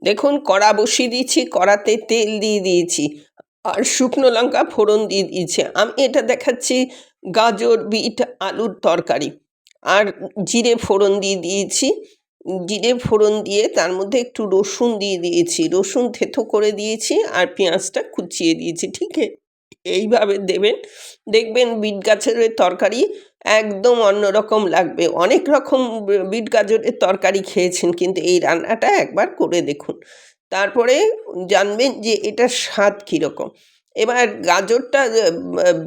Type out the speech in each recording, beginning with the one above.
দেখুন কড়া বসিয়ে দিয়েছি, কড়াতে তেল দিয়ে দিয়েছি আর শুকনো লঙ্কা ফোড়ন দিয়ে দিয়েছি। আমি এটা দেখাচ্ছি গাজর, বিট, আলুর তরকারি। আর জিরে ফোড়ন দিয়ে দিয়েছি। জিরে ফোড়ন দিয়ে তার মধ্যে একটু রসুন দিয়ে দিয়েছি, রসুন থেতো করে দিয়েছি আর পেঁয়াজটা কুচিয়ে দিয়েছি। ঠিক এইভাবে দেবেন, দেখবেন বিট গাজরের তরকারি একদম অন্যরকম লাগবে। অনেক রকম বিট গাজরের তরকারি খেয়েছেন, কিন্তু এই রান্নাটা একবার করে দেখুন, তারপরে জানবেন যে এটার স্বাদ কীরকম। এবার গাজরটা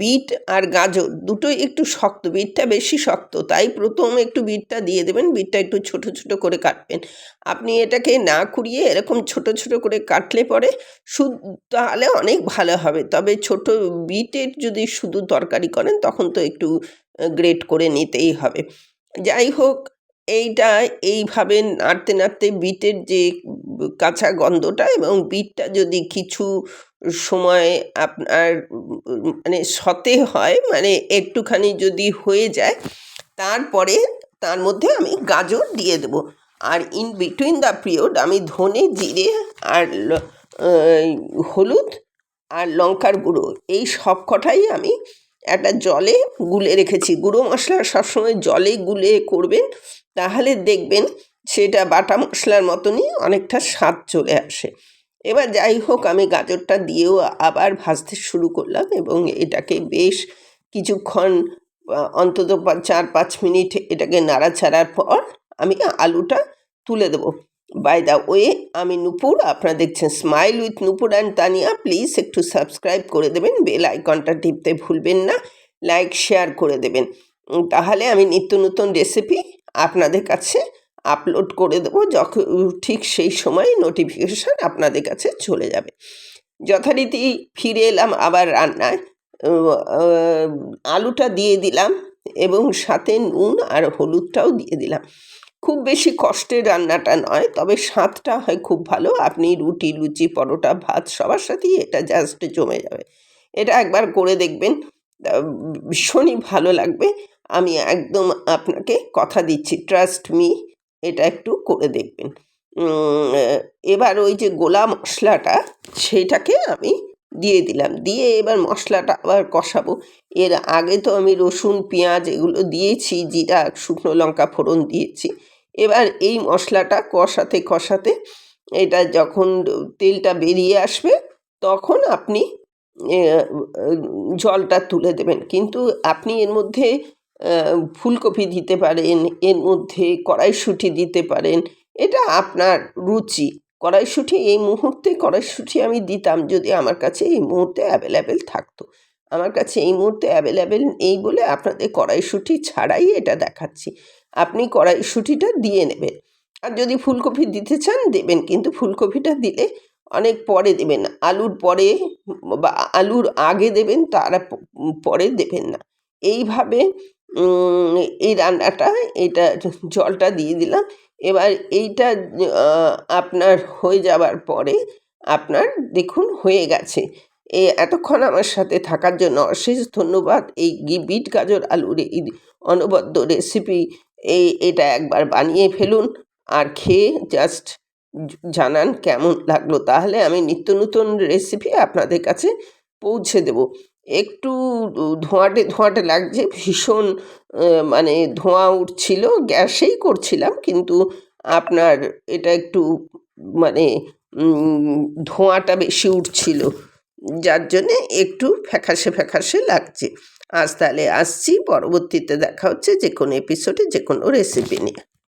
বিট আর গাজর দুটোই একটু শক্ত, বিটটা বেশি শক্ত, তাই প্রথমে একটু বিটটা দিয়ে দেবেন, বিটটা একটু ছোট ছোট করে কাটবেন। আপনি এটাকে না কুড়িয়ে এরকম ছোট ছোট করে কাটলে পরে তাহলে অনেক ভালো হবে। তবে ছোট বিটের যদি শুধু তরকারি করেন তখন তো একটু গ্রেট করে নিতেই হবে। যাই হোক, এইটা এইভাবে নাড়তে নাড়তে বিটের যে কাঁচা গন্ধটা এবং বিটটা যদি কিছু সময় আপনার মানে সতে হয়, মানে একটুখানি যদি হয়ে যায়, তারপরে তার মধ্যে আমি গাজর দিয়ে দেবো। আর ইন বিটুইন দ্য পিরিয়ড আমি ধনে, জিরে আর হলুদ আর লঙ্কার গুঁড়ো এই সব কটাই আমি একটা জলে গুলে রেখেছি। গুঁড়ো মশলা সবসময় জলে গুলে করবেন, তাহলে দেখবেন সেটা বাটা মশলার মতনই অনেকটা স্বাদ চলে আসে। এবার যাই হোক, আমি গাজরটা দিয়েও আবার ভাজতে শুরু করলাম এবং এটাকে বেশ কিছুক্ষণ অন্তত 4-5 মিনিট এটাকে নাড়াচাড়ার পর আমি আলুটা তুলে দেবো। বাই দ্য ওয়ে, আমি নূপুর, আপনারা দেখছেন smile with Nupur and Tania. Please একটু সাবস্ক্রাইব করে দেবেন, বেল আইকনটা টিপতে ভুলবেন না, লাইক শেয়ার করে দেবেন, তাহলে আমি নিত্য নতুন রেসিপি আপনাদের কাছে আপলোড করে দেবো। যখন ঠিক সেই সময় নোটিফিকেশান আপনাদের কাছে চলে যাবে। যথারীতি ফিরে এলাম আবার রান্নায়। আলুটা দিয়ে দিলাম এবং সাথে নুন আর হলুদটাও দিয়ে দিলাম। খুব বেশি কষ্টের রান্নাটা নয়, তবে স্বাদটা হয় খুব ভালো। আপনি রুটি, লুচি, পরোটা, ভাত সবার সাথেই এটা জাস্ট জমে যাবে। এটা একবার করে দেখবেন, ভীষণই ভালো লাগবে। আমি একদম আপনাকে কথা দিচ্ছি, ট্রাস্ট মি, এটা একটু করে দেখবেন। এবার ওই যে গোলা মশলাটা, সেইটাকে আমি দিয়ে দিলাম, দিয়ে এবার মশলাটা আবার কষাবো। এর আগে তো আমি রসুন, পেঁয়াজ এগুলো দিয়েছি, জিরা, শুকনো লঙ্কা ফোড়ন দিয়েছি। এবার এই মশলাটা কষাতে কষাতে এটা যখন তেলটা বেরিয়ে আসবে, তখন আপনি জলটা তুলে দেবেন। কিন্তু আপনি এর মধ্যে ফুলকপি দিতে পারেন, এর মধ্যে কড়াইশুঁটি দিতে পারেন, এটা আপনার রুচি। কড়াইশুঁটি এই মুহূর্তে কড়াইশুঁটি আমি দিতাম যদি আমার কাছে এই মুহূর্তে অ্যাভেলেবেল থাকতো। আমার কাছে এই মুহূর্তে অ্যাভেলেবেল নেই বলে আপনাদের কড়াইশুঁটি ছাড়াই এটা দেখাচ্ছি। আপনি কড়াইশুঁটিটা দিয়ে নেবেন, আর যদি ফুলকপি দিতে চান দেবেন, কিন্তু ফুলকপিটা দিলে অনেক পরে দেবেন, আলুর পরে বা আলুর আগে দেবেন, তার পরে দেবেন না। এইভাবে এই রান্নাটা, এটা জলটা দিয়ে দিলাম। এবার এইটা আপনার হয়ে যাবার পরে আপনার দেখুন হয়ে গেছে। এতক্ষণ আমার সাথে থাকার জন্য অশেষ ধন্যবাদ। এই বিট গাজর আলুর এই অনবদ্য রেসিপি এটা একবার বানিয়ে ফেলুন আর খেয়ে জাস্ট জানান কেমন লাগলো, তাহলে আমি নিত্য নতুন রেসিপি আপনাদের কাছে পৌঁছে দেব। একটু ধোঁয়াটে ধোঁয়াটে লাগছে, ভীষণ মানে ধোঁয়া উঠছিল, গ্যাসেই করছিলাম, কিন্তু আপনার এটা একটু মানে ধোঁয়াটা বেশি উঠছিল, যার জন্যে একটু ফ্যাকাশে ফ্যাকাশে লাগছে। আজ তাহলে আসছি, পরবর্তীতে দেখা হচ্ছে যে কোনো এপিসোডে যে কোনো রেসিপি নিয়ে।